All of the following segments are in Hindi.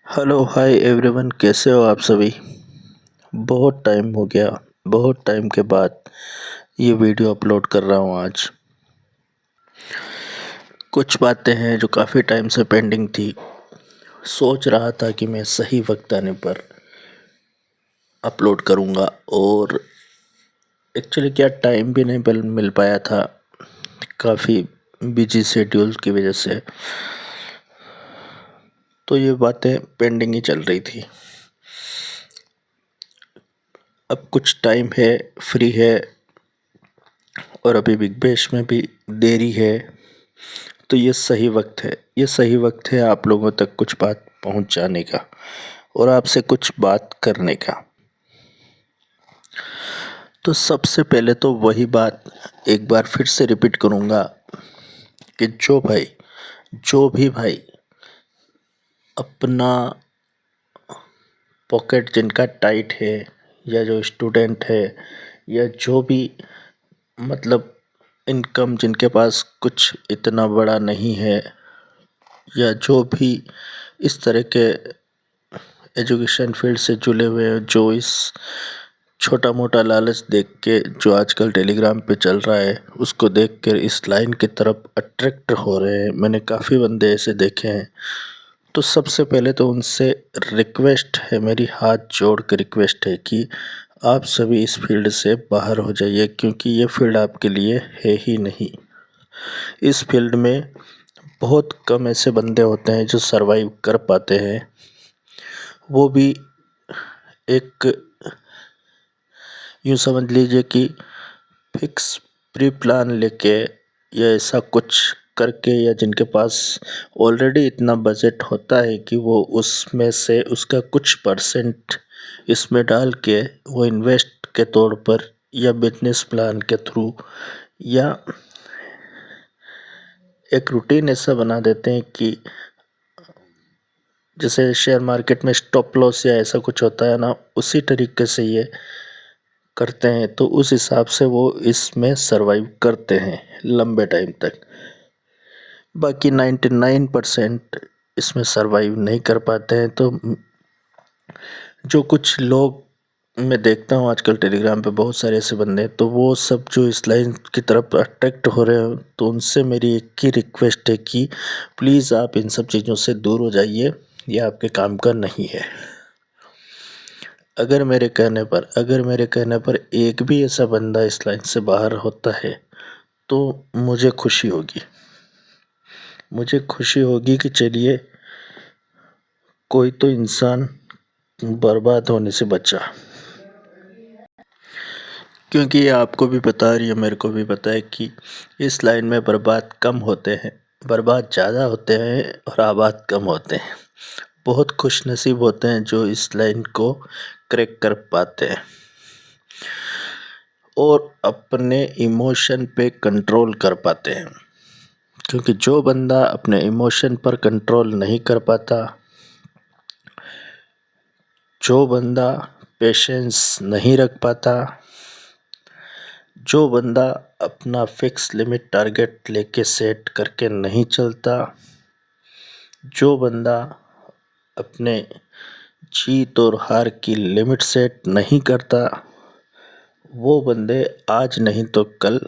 हेलो हाय एवरीवन, कैसे हो आप सभी। बहुत टाइम हो गया, बहुत टाइम के बाद ये वीडियो अपलोड कर रहा हूँ आज। कुछ बातें हैं जो काफ़ी टाइम से पेंडिंग थी। सोच रहा था कि मैं सही वक्त आने पर अपलोड करूँगा और एक्चुअली क्या टाइम भी नहीं मिल पाया था, काफ़ी बिजी शेड्यूल की वजह से। तो ये बातें पेंडिंग ही चल रही थी। अब कुछ टाइम है, फ्री है और अभी बिग बैश में भी देरी है, तो ये सही वक्त है। ये सही वक्त है आप लोगों तक कुछ बात पहुंचाने का और आपसे कुछ बात करने का। तो सबसे पहले तो वही बात एक बार फिर से रिपीट करूंगा कि जो भी भाई अपना पॉकेट जिनका टाइट है, या जो स्टूडेंट है, या जो भी मतलब इनकम जिनके पास कुछ इतना बड़ा नहीं है, या जो भी इस तरह के एजुकेशन फील्ड से जुड़े हुए हैं, जो इस छोटा मोटा लालच देख के जो आजकल टेलीग्राम पे चल रहा है उसको देख कर इस लाइन की तरफ अट्रैक्ट हो रहे हैं। मैंने काफ़ी बंदे ऐसे देखे हैं। तो सबसे पहले तो उनसे रिक्वेस्ट है, मेरी हाथ जोड़ कर रिक्वेस्ट है कि आप सभी इस फील्ड से बाहर हो जाइए, क्योंकि ये फील्ड आपके लिए है ही नहीं। इस फील्ड में बहुत कम ऐसे बंदे होते हैं जो सरवाइव कर पाते हैं, वो भी एक यूँ समझ लीजिए कि फिक्स प्री प्लान लेके या ऐसा कुछ करके, या जिनके पास ऑलरेडी इतना बजट होता है कि वो उसमें से उसका कुछ परसेंट इसमें डाल के वो इन्वेस्ट के तौर पर या बिजनेस प्लान के थ्रू या एक रूटीन ऐसा बना देते हैं कि जैसे शेयर मार्केट में स्टॉप लॉस या ऐसा कुछ होता है ना, उसी तरीके से ये करते हैं। तो उस हिसाब से वो इसमें सरवाइव करते हैं लंबे टाइम तक। बाकी 99% इसमें सरवाइव नहीं कर पाते हैं। तो जो कुछ लोग मैं देखता हूँ आजकल टेलीग्राम पे, बहुत सारे ऐसे बंदे हैं, तो वो सब जो इस लाइन की तरफ अट्रैक्ट हो रहे हैं, तो उनसे मेरी एक ही रिक्वेस्ट है कि प्लीज़ आप इन सब चीज़ों से दूर हो जाइए, ये आपके काम का नहीं है। अगर मेरे कहने पर एक भी ऐसा बंदा इस लाइन से बाहर होता है तो मुझे खुशी होगी। मुझे खुशी होगी कि चलिए कोई तो इंसान बर्बाद होने से बचा। क्योंकि ये आपको भी पता है और ये मेरे को भी पता है कि इस लाइन में बर्बाद कम होते हैं, बर्बाद ज़्यादा होते हैं और आबाद कम होते हैं। बहुत खुशनसीब होते हैं जो इस लाइन को क्रैक कर पाते हैं और अपने इमोशन पे कंट्रोल कर पाते हैं। क्योंकि जो बंदा अपने इमोशन पर कंट्रोल नहीं कर पाता, जो बंदा पेशेंस नहीं रख पाता, जो बंदा अपना फिक्स लिमिट टारगेट लेके सेट करके नहीं चलता, जो बंदा अपने जीत और हार की लिमिट सेट नहीं करता, वो बंदे आज नहीं तो कल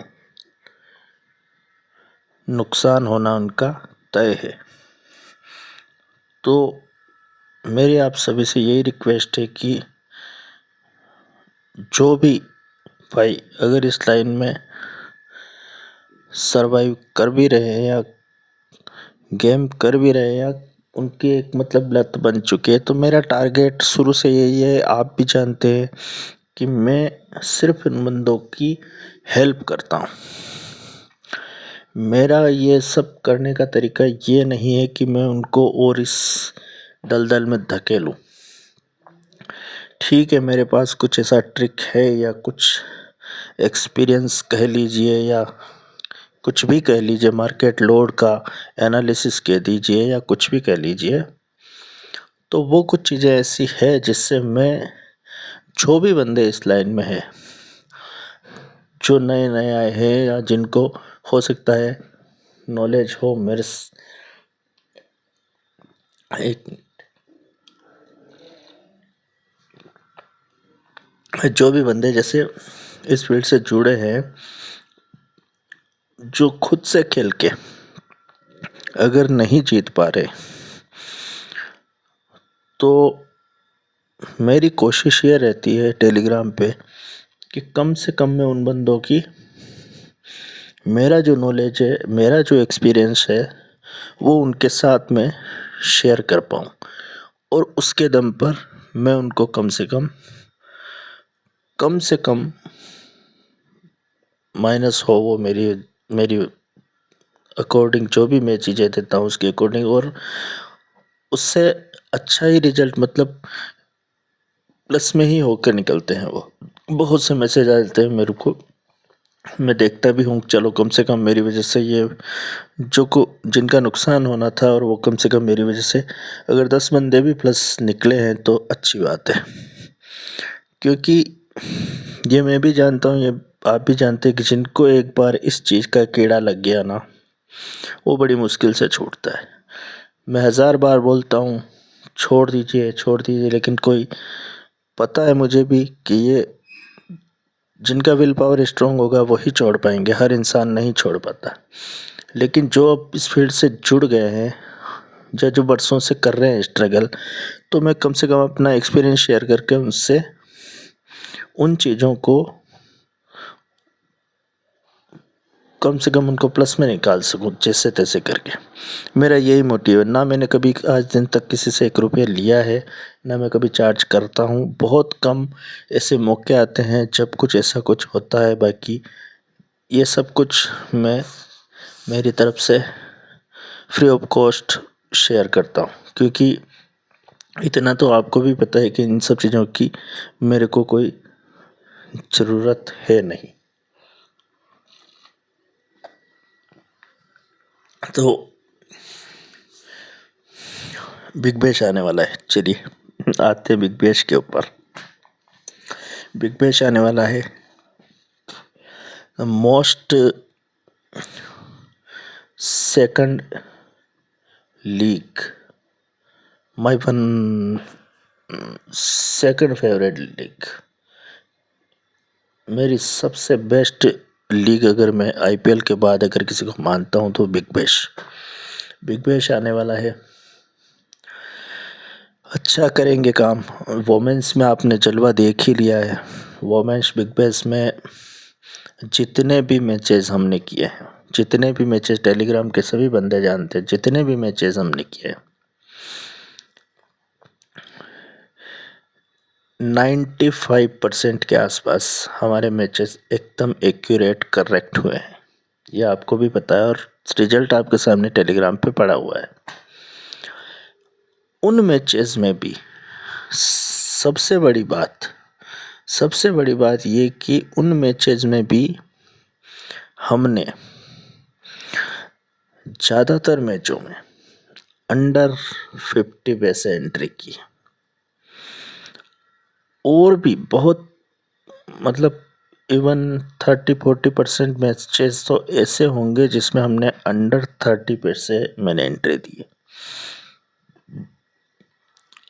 नुकसान होना उनका तय है। तो मेरी आप सभी से यही रिक्वेस्ट है कि जो भी भाई अगर इस लाइन में सरवाइव कर भी रहे हैं या गेम कर भी रहे हैं या उनकी एक मतलब लत बन चुकी है, तो मेरा टारगेट शुरू से यही है, आप भी जानते हैं कि मैं सिर्फ इन बंदों की हेल्प करता हूँ। मेरा ये सब करने का तरीका ये नहीं है कि मैं उनको और इस दलदल में धकेलूँ। ठीक है, मेरे पास कुछ ऐसा ट्रिक है या कुछ एक्सपीरियंस कह लीजिए या कुछ भी कह लीजिए, मार्केट लोड का एनालिसिस कह दीजिए या कुछ भी कह लीजिए, तो वो कुछ चीज़ें ऐसी है जिससे मैं जो भी बंदे इस लाइन में है, जो नए नए आए हैं या जिनको हो सकता है नॉलेज हो, एक जो भी बंदे जैसे इस फील्ड से जुड़े हैं, जो खुद से खेल के अगर नहीं जीत पा रहे, तो मेरी कोशिश ये रहती है टेलीग्राम पे कि कम से कम मैं उन बंदों की, मेरा जो नॉलेज है, मेरा जो एक्सपीरियंस है, वो उनके साथ में शेयर कर पाऊँ, और उसके दम पर मैं उनको कम से कम माइनस हो वो मेरी मेरी अकॉर्डिंग जो भी मैं चीज़ें देता हूँ उसके अकॉर्डिंग, और उससे अच्छा ही रिजल्ट, मतलब प्लस में ही होकर निकलते हैं। वो बहुत से मैसेज आ जाते हैं मेरे को, मैं देखता भी हूँ, चलो कम से कम मेरी वजह से ये जो को जिनका नुकसान होना था, और वो कम से कम मेरी वजह से अगर 10 बंदे भी प्लस निकले हैं तो अच्छी बात है। क्योंकि ये मैं भी जानता हूँ, ये आप भी जानते हैं कि जिनको एक बार इस चीज़ का कीड़ा लग गया ना, वो बड़ी मुश्किल से छूटता है। मैं 1000 बार बोलता हूँ छोड़ दीजिए, लेकिन कोई, पता है मुझे भी कि ये जिनका विल पावर स्ट्रांग होगा वही छोड़ पाएंगे, हर इंसान नहीं छोड़ पाता। लेकिन जो अब इस फील्ड से जुड़ गए हैं, या जो बरसों से कर रहे हैं स्ट्रगल, तो मैं कम से कम अपना एक्सपीरियंस शेयर करके उनसे उन चीज़ों को कम से कम उनको प्लस में निकाल सकूँ जैसे तैसे करके। मेरा यही मोटिव है। ना मैंने कभी आज दिन तक किसी से 1 रुपया लिया है, ना मैं कभी चार्ज करता हूँ। बहुत कम ऐसे मौके आते हैं जब कुछ ऐसा कुछ होता है, बाकी ये सब कुछ मैं मेरी तरफ से फ्री ऑफ कॉस्ट शेयर करता हूँ। क्योंकि इतना तो आपको भी पता है कि इन सब चीज़ों की मेरे को कोई ज़रूरत है नहीं। तो बिग बैश आने वाला है, चलिए आते हैं बिग बैश के ऊपर। बिग बैश आने वाला है, most second league, my one second favourite league, मेरी सबसे बेस्ट लीग अगर मैं आईपीएल के बाद अगर किसी को मानता हूँ तो बिग बैश आने वाला है। अच्छा करेंगे काम। वोमेंस में आपने जलवा देख ही लिया है। वोमेंस बिग बैश में जितने भी मैचेस हमने किए हैं, जितने भी मैचेस टेलीग्राम के सभी बंदे जानते हैं, जितने भी मैचेस हमने किए हैं, 95% के आसपास हमारे मैचेस एकदम एक्यूरेट करेक्ट हुए हैं। ये आपको भी पता है, और रिजल्ट आपके सामने टेलीग्राम पे पड़ा हुआ है। उन मैचेस में भी सबसे बड़ी बात ये कि उन मैचेस में भी हमने ज़्यादातर मैचों में अंडर 50 पैसे एंट्री की, और भी बहुत, मतलब इवन 30-40% मैचेस तो ऐसे होंगे जिसमें हमने अंडर 30 पैसे मैंने एंट्री दी,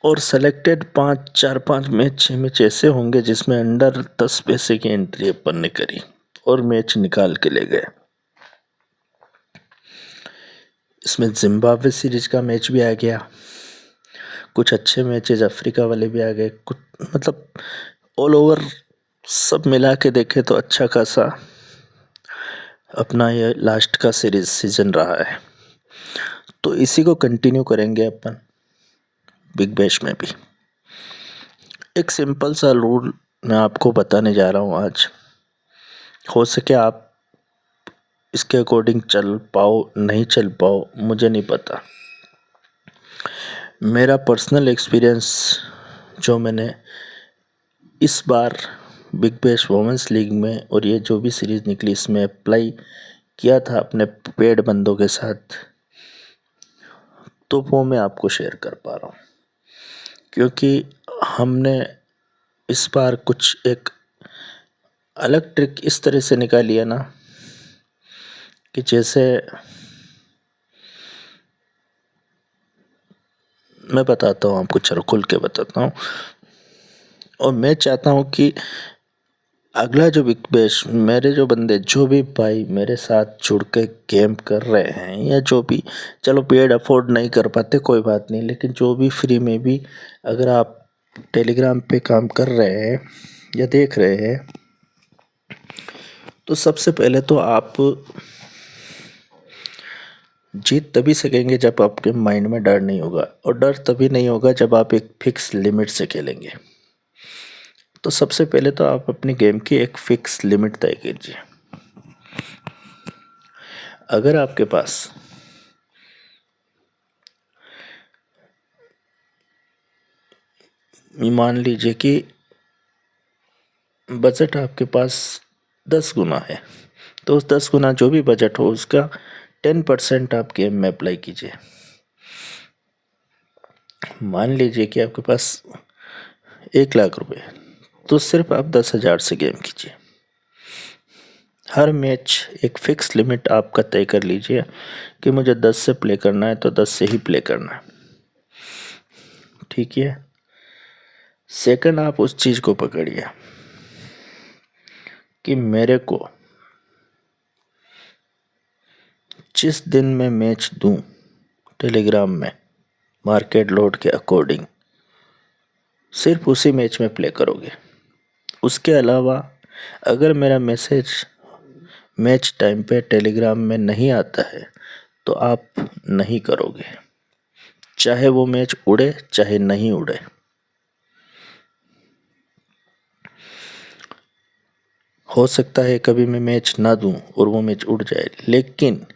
और सेलेक्टेड 4-5 मैच 6 मैच ऐसे होंगे जिसमें अंडर 10 पैसे की एंट्री अपन ने करी और मैच निकाल के ले गए। इसमें जिम्बाब्वे सीरीज का मैच भी आ गया, कुछ अच्छे मैचेस अफ्रीका वाले भी आ गए, कुछ मतलब ऑल ओवर सब मिला के देखे तो अच्छा खासा अपना ये लास्ट का सीजन रहा है। तो इसी को कंटिन्यू करेंगे अपन बिग बैश में भी। एक सिंपल सा रूल मैं आपको बताने जा रहा हूँ आज, हो सके आप इसके अकॉर्डिंग चल पाओ, नहीं चल पाओ मुझे नहीं पता। मेरा पर्सनल एक्सपीरियंस जो मैंने इस बार बिग बैश वुमेन्स लीग में और ये जो भी सीरीज़ निकली इसमें अप्लाई किया था अपने पेड बंदों के साथ, तो वो मैं आपको शेयर कर पा रहा हूँ। क्योंकि हमने इस बार कुछ एक अलग ट्रिक इस तरह से निकाली है ना, कि जैसे मैं बताता हूँ आपको, चलो खुल के बताता हूँ। और मैं चाहता हूँ कि अगला जो बिग बैश मेरे जो बंदे जो भी भाई मेरे साथ जुड़ के गेम कर रहे हैं या जो भी, चलो पेड अफोर्ड नहीं कर पाते कोई बात नहीं, लेकिन जो भी फ्री में भी अगर आप टेलीग्राम पे काम कर रहे हैं या देख रहे हैं, तो सबसे पहले तो आप जीत तभी सकेंगे जब आपके माइंड में डर नहीं होगा, और डर तभी नहीं होगा जब आप एक फिक्स लिमिट से खेलेंगे। तो सबसे पहले तो आप अपनी गेम की एक फिक्स लिमिट तय कीजिए। अगर आपके पास मान लीजिए कि बजट आपके पास 10 गुना है, तो उस 10 गुना जो भी बजट हो उसका 10% आप गेम में अप्लाई कीजिए। मान लीजिए कि आपके पास 1 लाख रुपए है, तो सिर्फ आप 10,000 से गेम कीजिए। हर मैच एक फिक्स लिमिट आपका तय कर लीजिए कि मुझे 10 से प्ले करना है तो 10 से ही प्ले करना है, ठीक है। सेकंड, आप उस चीज़ को पकड़िए कि मेरे को जिस दिन मैं मैच दूं टेलीग्राम में मार्केट लोड के अकॉर्डिंग, सिर्फ उसी मैच में प्ले करोगे। उसके अलावा अगर मेरा मैसेज मैच टाइम पे टेलीग्राम में नहीं आता है तो आप नहीं करोगे, चाहे वो मैच उड़े चाहे नहीं उड़े। हो सकता है कभी मैं मैच ना दूं और वो मैच उड़ जाए, लेकिन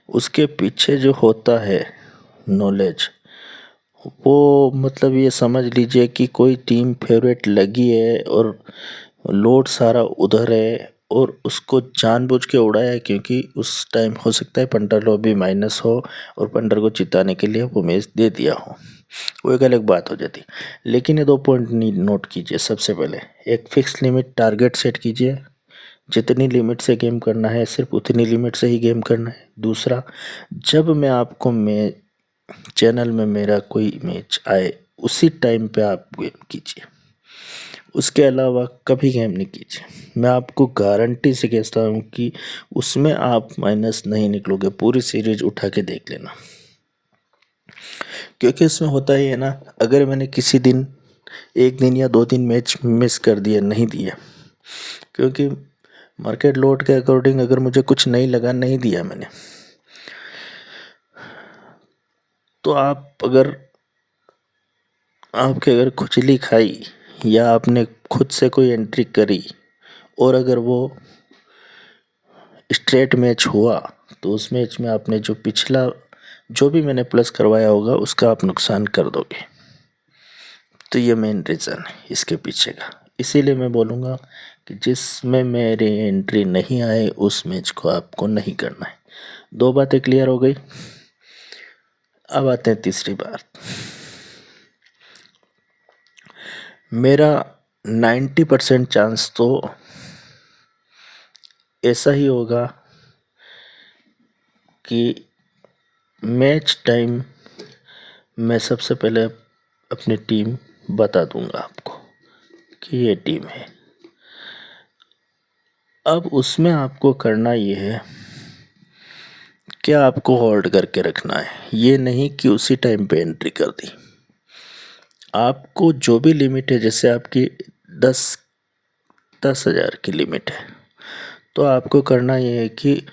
उसके पीछे जो होता है नॉलेज, वो मतलब ये समझ लीजिए कि कोई टीम फेवरेट लगी है और लोड सारा उधर है और उसको जानबूझ के उड़ाया है, क्योंकि उस टाइम हो सकता है पंटर लॉबी माइनस हो और पंटर को जिताने के लिए वो मैच दे दिया हो, वो एक अलग बात हो जाती। लेकिन ये 2 पॉइंट नोट कीजिए। सबसे पहले एक फिक्स लिमिट टारगेट सेट कीजिए, जितनी लिमिट से गेम करना है सिर्फ उतनी लिमिट से ही गेम करना है। दूसरा, जब मैं चैनल में मेरा कोई मैच आए उसी टाइम पे आप गेम कीजिए, उसके अलावा कभी गेम नहीं कीजिए। मैं आपको गारंटी से कहता हूँ कि उसमें आप माइनस नहीं निकलोगे। पूरी सीरीज उठा के देख लेना, क्योंकि इसमें होता ही है ना, अगर मैंने किसी दिन 1 दिन या 2 दिन मैच मिस कर दिया, नहीं दिया, क्योंकि मार्केट लोड के अकॉर्डिंग अगर मुझे कुछ नहीं लगा, नहीं दिया मैंने, तो आपके अगर खुजली खाई या आपने खुद से कोई एंट्री करी और अगर वो स्ट्रेट मैच हुआ, तो उस मैच में आपने जो पिछला जो भी मैंने प्लस करवाया होगा उसका आप नुकसान कर दोगे। तो ये मेन रीज़न है इसके पीछे का। इसीलिए मैं बोलूँगा कि जिसमें मेरी एंट्री नहीं आए उस मैच को आपको नहीं करना है। 2 बातें क्लियर हो गई। अब आते हैं तीसरी बात। मेरा 90% चांस तो ऐसा ही होगा कि मैच टाइम मैं सबसे पहले अपनी टीम बता दूंगा आपको कि ये टीम है। अब उसमें आपको करना ये है कि आपको होल्ड करके रखना है, ये नहीं कि उसी टाइम पे एंट्री कर दी। आपको जो भी लिमिट है, जैसे आपकी 10,000 की लिमिट है, तो आपको करना ये है कि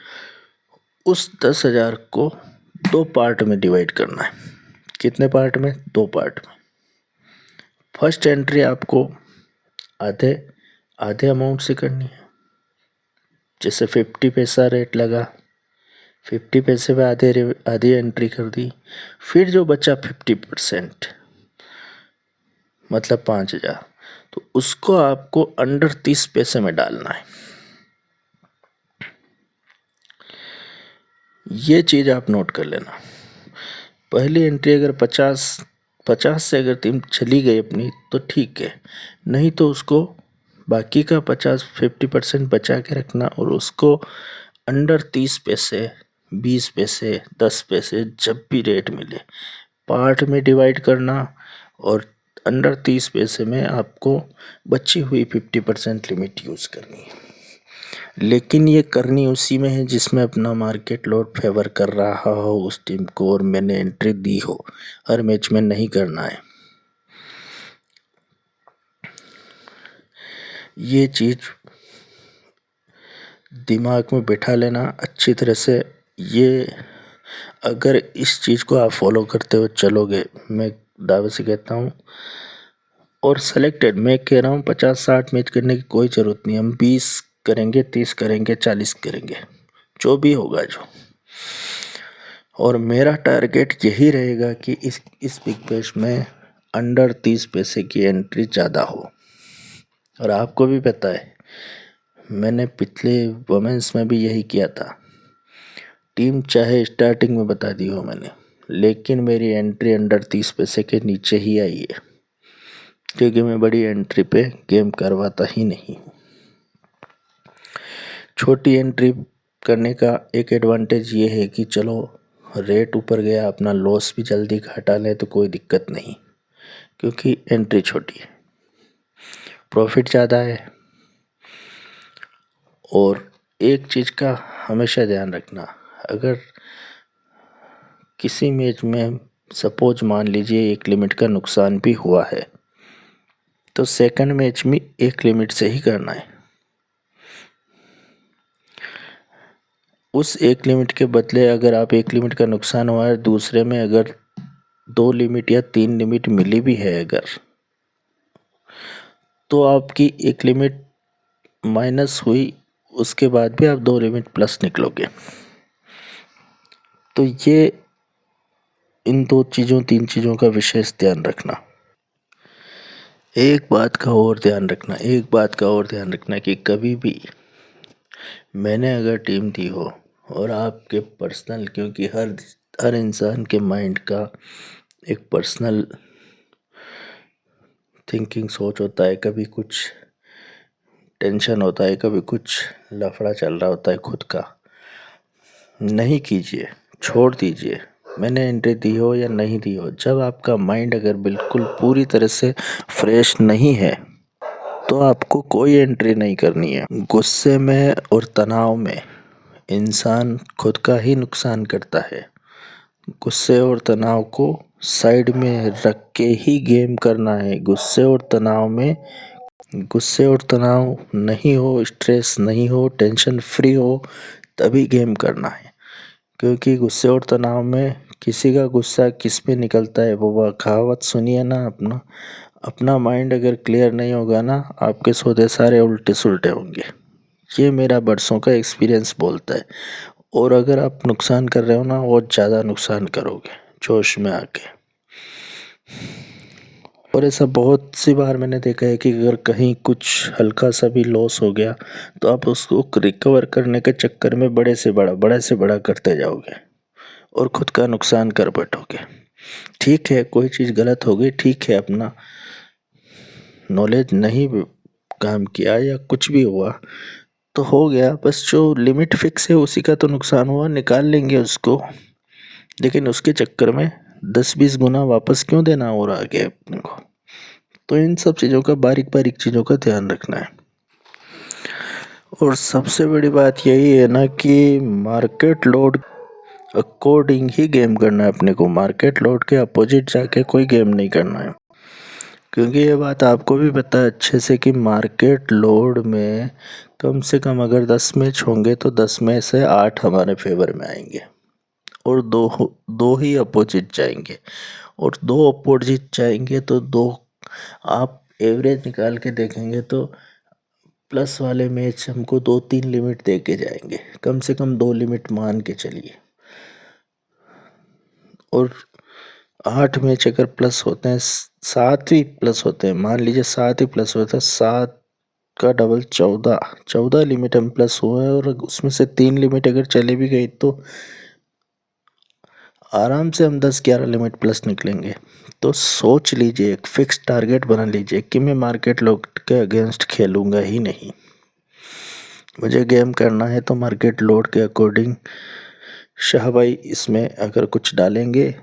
उस 10,000 को 2 पार्ट में डिवाइड करना है। कितने पार्ट में? 2 पार्ट में। फर्स्ट एंट्री आपको आधे आधे अमाउंट से करनी है। जैसे 50 पैसा रेट लगा, 50 पैसे में आधी एंट्री कर दी। फिर जो बचा 50% मतलब 5,000, तो उसको आपको अंडर 30 पैसे में डालना है। ये चीज़ आप नोट कर लेना। पहली एंट्री अगर 50 से अगर टीम चली गई अपनी तो ठीक है, नहीं तो उसको बाकी का 50% बचा के रखना और उसको अंडर 30 पैसे, 20 पैसे, 10 पैसे जब भी रेट मिले पार्ट में डिवाइड करना और अंडर 30 पैसे में आपको बची हुई 50% लिमिट यूज़ करनी है, लेकिन ये करनी उसी में है जिसमें अपना मार्केट लॉट फेवर कर रहा हो उस टीम को और मैंने एंट्री दी हो। हर मैच में नहीं करना है। ये चीज़ दिमाग में बैठा लेना अच्छी तरह से। ये अगर इस चीज़ को आप फॉलो करते हुए चलोगे, मैं दावे से कहता हूँ, और सेलेक्टेड, मैं कह रहा हूँ 50-60 मैच करने की कोई ज़रूरत नहीं। हम 20 करेंगे, 30 करेंगे, 40 करेंगे, जो भी होगा जो। और मेरा टारगेट यही रहेगा कि इस बिग बैश में अंडर 30 पैसे की एंट्री ज़्यादा हो। और आपको भी पता है, मैंने पिछले वुमेन्स में भी यही किया था। टीम चाहे स्टार्टिंग में बता दी हो मैंने, लेकिन मेरी एंट्री अंडर 30 पैसे के नीचे ही आई है, क्योंकि मैं बड़ी एंट्री पे गेम करवाता ही नहीं। छोटी एंट्री करने का एक एडवांटेज ये है कि चलो रेट ऊपर गया, अपना लॉस भी जल्दी घटा लें तो कोई दिक्कत नहीं, क्योंकि एंट्री छोटी है, प्रॉफिट ज़्यादा है। और एक चीज़ का हमेशा ध्यान रखना, अगर किसी मैच में सपोज मान लीजिए एक लिमिट का नुकसान भी हुआ है, तो सेकंड मैच में एक लिमिट से ही करना है। उस एक लिमिट के बदले अगर आप एक लिमिट का नुकसान हुआ है, दूसरे में अगर 2 लिमिट या 3 लिमिट मिली भी है अगर, तो आपकी एक लिमिट माइनस हुई, उसके बाद भी आप 2 लिमिट प्लस निकलोगे। तो ये इन 2 चीज़ों 3 चीज़ों का विशेष ध्यान रखना। एक बात का और ध्यान रखना कि कभी भी मैंने अगर टीम दी हो और आपके पर्सनल, क्योंकि हर इंसान के माइंड का एक पर्सनल थिंकिंग सोच होता है, कभी कुछ टेंशन होता है, कभी कुछ लफड़ा चल रहा होता है खुद का। नहीं कीजिए, छोड़ दीजिए। मैंने एंट्री दी हो या नहीं दी हो, जब आपका माइंड अगर बिल्कुल पूरी तरह से फ्रेश नहीं है तो आपको कोई एंट्री नहीं करनी है। गुस्से में और तनाव में इंसान खुद का ही नुकसान करता है। गुस्से और तनाव को साइड में रख के ही गेम करना है। गुस्से और तनाव नहीं हो, स्ट्रेस नहीं हो, टेंशन फ्री हो, तभी गेम करना है। क्योंकि गुस्से और तनाव में किसी का गुस्सा किस पे निकलता है, वो कहावत सुनिए ना, अपना माइंड अगर क्लियर नहीं होगा ना, आपके सौदे सारे उल्टे सुलटे होंगे। ये मेरा बरसों का एक्सपीरियंस बोलता है। और अगर आप नुकसान कर रहे हो ना, और ज़्यादा नुकसान करोगे जोश में आके। और ऐसा बहुत सी बार मैंने देखा है कि अगर कहीं कुछ हल्का सा भी लॉस हो गया तो आप उसको रिकवर करने के चक्कर में बड़े से बड़ा करते जाओगे और खुद का नुकसान कर बैठोगे। ठीक है, कोई चीज़ गलत हो गई, ठीक है, अपना नॉलेज नहीं काम किया या कुछ भी हुआ तो हो गया, बस जो लिमिट फिक्स है उसी का तो नुकसान हुआ, निकाल लेंगे उसको। लेकिन उसके चक्कर में 10-20 गुना वापस क्यों देना और आगे अपने को। तो इन सब चीज़ों का बारीक चीज़ों का ध्यान रखना है। और सबसे बड़ी बात यही है ना कि मार्केट लोड अकॉर्डिंग ही गेम करना है अपने को। मार्केट लोड के अपोजिट जाके कोई गेम नहीं करना है, क्योंकि ये बात आपको भी पता है अच्छे से कि मार्केट लोड में कम से कम अगर 10 मैच होंगे तो 10 में से 8 हमारे फेवर में आएंगे और दो ही अपोजिट जाएंगे। और 2 अपोजिट जाएंगे तो 2 आप एवरेज निकाल के देखेंगे तो प्लस वाले मैच हमको 2-3 लिमिट दे के जाएंगे, कम से कम 2 लिमिट मान के चलिए। और 8 मैच अगर प्लस होते हैं, 7 ही प्लस होते हैं, मान लीजिए 7 ही प्लस होता है, 7 का डबल 14 लिमिट हम प्लस हुए हैं। और उसमें से 3 लिमिट अगर चले भी गई तो आराम से हम 10-11 लिमिट प्लस निकलेंगे। तो सोच लीजिए, एक फिक्स टारगेट बना लीजिए कि मैं मार्केट लोड के अगेंस्ट खेलूंगा ही नहीं। मुझे गेम करना है तो मार्केट लोड के अकॉर्डिंग। शाह भाई इसमें अगर कुछ डालेंगे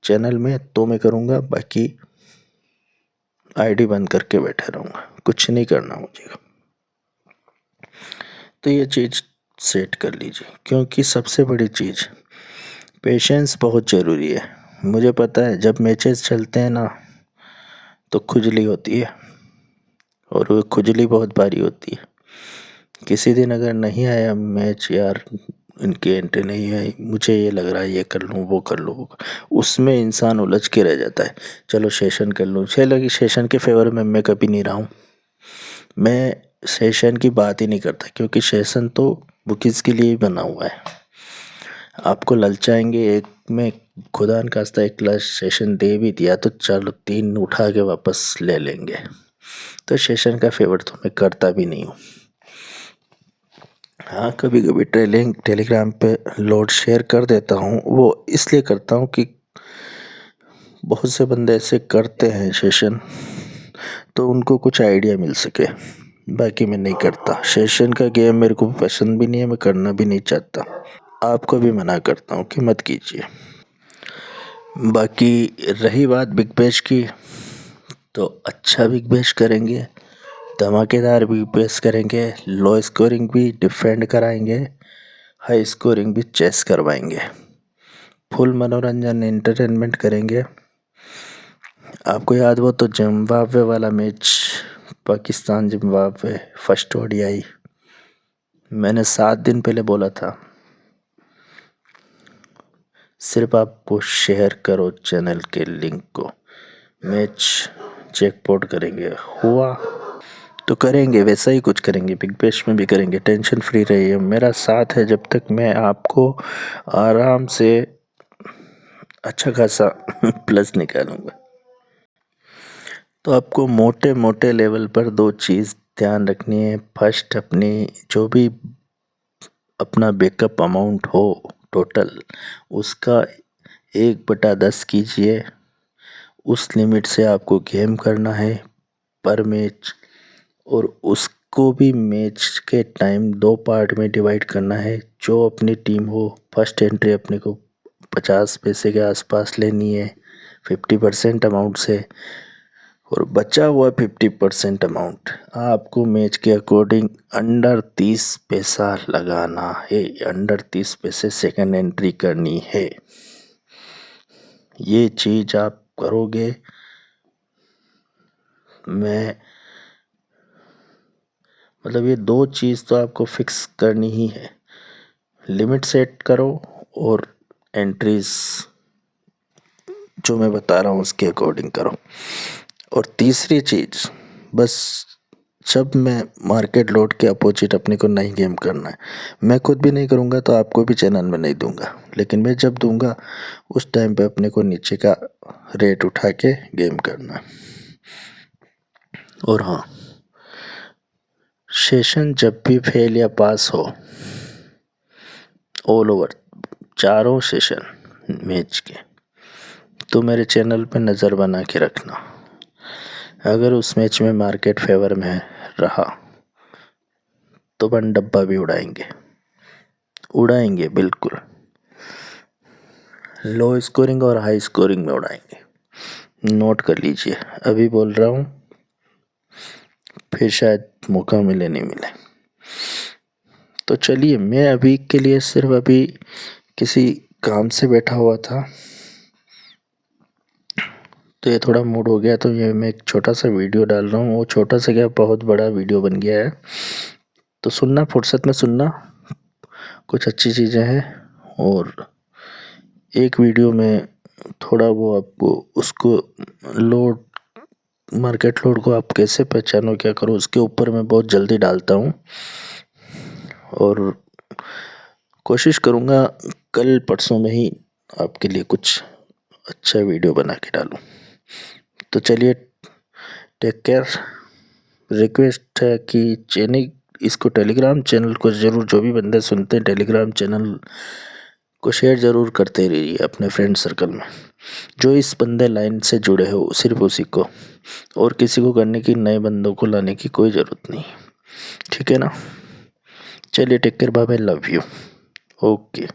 चैनल में तो मैं करूँगा, बाकी आईडी बंद करके बैठे रहूँगा, कुछ नहीं करना मुझे। तो ये चीज़ सेट कर लीजिए, क्योंकि सबसे बड़ी चीज़ पेशेंस बहुत ज़रूरी है। मुझे पता है जब मैचेस चलते हैं ना तो खुजली होती है, और वो खुजली बहुत भारी होती है। किसी दिन अगर नहीं आया मैच, यार इनकी एंट्री नहीं आई, मुझे ये लग रहा है ये कर लूँ वो कर लूँ, उसमें इंसान उलझ के रह जाता है। चलो सेशन कर लूँ, चलो कि सेशन के फेवर में मैं कभी नहीं रहा हूँ। मैं सेशन की बात ही नहीं करता, क्योंकि सेशन तो बुकीज़ के लिए ही बना हुआ है। आपको ललचाएंगे, एक में खुदा न खास्ता एक क्लास सेशन दे भी दिया तो चलो 3 उठा के वापस ले लेंगे। तो सेशन का फेवर तो मैं करता भी नहीं हूँ। हाँ, कभी कभी टेलीग्राम पे लोड शेयर कर देता हूँ। वो इसलिए करता हूँ कि बहुत से बंदे ऐसे करते हैं सेशन, तो उनको कुछ आइडिया मिल सके। बाकी मैं नहीं करता सेशन का गेम, मेरे को पसंद भी नहीं है, मैं करना भी नहीं चाहता। आपको भी मना करता हूँ कि मत कीजिए। बाकी रही बात बिग बैश की, तो अच्छा बिग बैश करेंगे, धमाकेदार बिग बैश करेंगे, लो स्कोरिंग भी डिफेंड कराएंगे, हाई स्कोरिंग भी चेस करवाएंगे, फुल मनोरंजन एंटरटेनमेंट करेंगे। आपको याद हो तो जिम्बाब्वे वाला match, Pakistan Zimbabwe first ODI, मैंने 7 दिन पहले बोला था, सिर्फ आपको शेयर करो चैनल के लिंक को, मैच जैकपॉट करेंगे। हुआ तो करेंगे, वैसा ही कुछ करेंगे, बिग बैश में भी करेंगे। टेंशन फ्री रहिए, मेरा साथ है जब तक मैं आपको आराम से अच्छा खासा प्लस निकालूंगा। तो आपको मोटे मोटे लेवल पर 2 चीज़ ध्यान रखनी है। फर्स्ट, अपनी जो भी अपना बैकअप अमाउंट हो टोटल, उसका 1/10 कीजिए। उस लिमिट से आपको गेम करना है पर मैच, और उसको भी मैच के टाइम 2 पार्ट में डिवाइड करना है। जो अपनी टीम हो, फर्स्ट एंट्री अपने को 50 पैसे के आसपास लेनी है 50% अमाउंट से, और बचा हुआ 50% अमाउंट आपको मैच के अकॉर्डिंग अंडर 30 पैसा लगाना है। अंडर 30 पैसे सेकंड एंट्री करनी है। ये चीज़ आप करोगे, मैं मतलब ये 2 चीज़ तो आपको फिक्स करनी ही है। लिमिट सेट करो और एंट्रीज जो मैं बता रहा हूँ उसके अकॉर्डिंग करो। और तीसरी चीज़, बस जब मैं मार्केट लोड के अपोजिट अपने को नहीं गेम करना है, मैं खुद भी नहीं करूँगा तो आपको भी चैनल में नहीं दूंगा, लेकिन मैं जब दूंगा उस टाइम पे अपने को नीचे का रेट उठा के गेम करना है। और हाँ, सेशन जब भी फेल या पास हो, ऑल ओवर चारों सेशन मैच के, तो मेरे चैनल पे नज़र बना के रखना। अगर उस मैच में मार्केट फेवर में रहा तो अपन डब्बा भी उड़ाएंगे बिल्कुल। लो स्कोरिंग और हाई स्कोरिंग में उड़ाएंगे। नोट कर लीजिए, अभी बोल रहा हूँ, फिर शायद मौका मिले नहीं मिले। तो चलिए, मैं अभी के लिए सिर्फ अभी किसी काम से बैठा हुआ था, तो ये थोड़ा मूड हो गया, तो ये मैं एक छोटा सा वीडियो डाल रहा हूँ। वो छोटा सा क्या, बहुत बड़ा वीडियो बन गया है। तो सुनना, फुर्सत में सुनना, कुछ अच्छी चीज़ें हैं। और एक वीडियो में थोड़ा वो आपको उसको लोड, मार्केट लोड को आप कैसे पहचानो, क्या करो, उसके ऊपर मैं बहुत जल्दी डालता हूँ। और कोशिश करूँगा कल परसों में ही आपके लिए कुछ अच्छा वीडियो बना के डालूँ। तो चलिए, टेक केयर। रिक्वेस्ट है कि इसको टेलीग्राम चैनल को ज़रूर, जो भी बंदे सुनते हैं टेलीग्राम चैनल को शेयर ज़रूर करते रहिए अपने फ्रेंड सर्कल में। जो इस बंदे लाइन से जुड़े हो सिर्फ उसी को, और किसी को करने की, नए बंदों को लाने की कोई ज़रूरत नहीं। ठीक है ना? चलिए, take care, bye bye, love you. Okay.